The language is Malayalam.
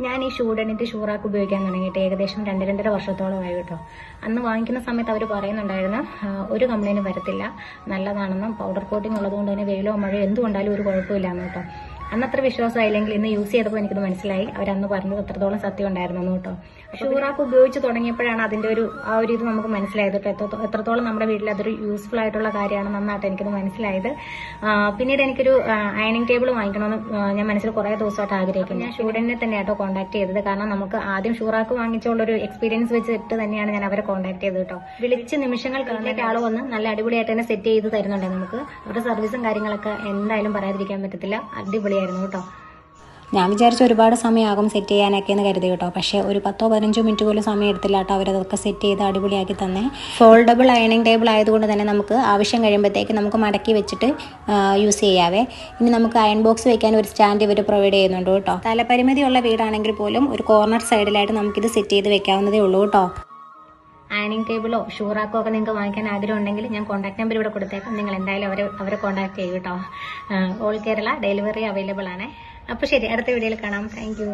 ഞാൻ ഈ ഷൂഡണിറ്റ് ഷൂറാക്ക് ഉപയോഗിക്കാൻ തുടങ്ങിയിട്ട് ഏകദേശം 2-2.5 വർഷത്തോളമായി കേട്ടോ. അന്ന് വാങ്ങിക്കുന്ന സമയത്ത് അവർ പറയുന്നുണ്ടായിരുന്നു ഒരു കംപ്ലൈൻറ്റും വരത്തില്ല, നല്ലതാണെന്നും പൗഡർ കോട്ടിംഗ് ഉള്ളതുകൊണ്ട് തന്നെ വെയിലോ മഴയോ എന്തുകൊണ്ടാലും ഒരു കുഴപ്പമില്ലാന്ന് കേട്ടോ. അന്നത്ര വിശ്വാസമായില്ലെങ്കിൽ ഇന്ന് യൂസ് ചെയ്തപ്പോൾ എനിക്കത് മനസ്സിലായി അവരന്ന് പറഞ്ഞത് അത്രത്തോളം സത്യം ഉണ്ടായിരുന്നു കേട്ടോ. ഷൂറാക്ക് ഉപയോഗിച്ച് തുടങ്ങിയപ്പോഴാണ് അതിന്റെ ആ ഒരു ഇത് നമുക്ക് മനസ്സിലായത് കേട്ടോ, എത്രത്തോളം നമ്മുടെ വീട്ടിൽ അതൊരു യൂസ്ഫുൾ ആയിട്ടുള്ള കാര്യമാണ് നന്നായിട്ട് എനിക്കത് മനസ്സിലായത്. പിന്നീട് എനിക്കൊരു അയണിംഗ് ടേബിൾ വാങ്ങിക്കണമെന്ന് ഞാൻ മനസ്സിൽ കുറേ ദിവസമായിട്ട് ആഗ്രഹിക്കുന്നു. ഞാൻ ഷൂഡനെ തന്നെ കേട്ടോ കോൺടാക്ട് ചെയ്തത്. കാരണം നമുക്ക് ആദ്യം ഷൂറാക്ക് വാങ്ങിച്ചുള്ളൊരു എക്സ്പീരിയൻസ് വെച്ചിട്ട് തന്നെയാണ് ഞാൻ അവരെ കോൺടാക്ട് ചെയ്തത് കേട്ടോ. വിളിച്ച് നിമിഷങ്ങൾ കഴിഞ്ഞിട്ട് ആൾ വന്ന് നല്ല അടിപൊളിയായിട്ട് തന്നെ സെറ്റ് ചെയ്ത് തരുന്നുണ്ട് നമുക്ക്. അവരുടെ സർവീസും കാര്യങ്ങളൊക്കെ എന്തായാലും പറയാതിരിക്കാൻ പറ്റത്തില്ല, അടിപൊളിയായിരുന്നു കേട്ടോ. ഞാൻ വിചാരിച്ച ഒരുപാട് സമയമാകും സെറ്റ് ചെയ്യാനൊക്കെ എന്ന് കരുതി കേട്ടോ. പക്ഷേ ഒരു 10-15 മിനിറ്റ് പോലും സമയം എടുത്തില്ല കേട്ടോ. അവരതൊക്കെ സെറ്റ് ചെയ്ത് അടിപൊളിയാക്കി തന്നെ. ഫോൾഡബിൾ അയണിംഗ് ടേബിൾ ആയതുകൊണ്ട് തന്നെ നമുക്ക് ആവശ്യം കഴിയുമ്പോഴത്തേക്ക് നമുക്ക് മടക്കി വെച്ചിട്ട് യൂസ് ചെയ്യാവേ. ഇനി നമുക്ക് അയൺ ബോക്സ് വെക്കാൻ ഒരു സ്റ്റാൻഡ് ഇവർ പ്രൊവൈഡ് ചെയ്യുന്നുണ്ട് കേട്ടോ. തലപരിമിതിയുള്ള വീടാണെങ്കിൽ പോലും ഒരു കോർണർ സൈഡിലായിട്ട് നമുക്കിത് സെറ്റ് ചെയ്ത് വെക്കാവുന്നതേ ഉള്ളൂ കേട്ടോ. അയണിംഗ് ടേബിളോ ഷൂറാക്കോ ഒക്കെ നിങ്ങൾക്ക് വാങ്ങിക്കാൻ ആഗ്രഹം ഉണ്ടെങ്കിൽ ഞാൻ കോൺടാക്ട് നമ്പർ ഇവിടെ കൊടുത്തേക്കാം. നിങ്ങൾ എന്തായാലും അവരെ കോൺടാക്ട് ചെയ്യും കേട്ടോ. ഓൾ കേരള ഡെലിവറി അവൈലബിൾ ആണ്. അപ്പോൾ ശരി, അടുത്ത വീഡിയോയിൽ കാണാം. താങ്ക്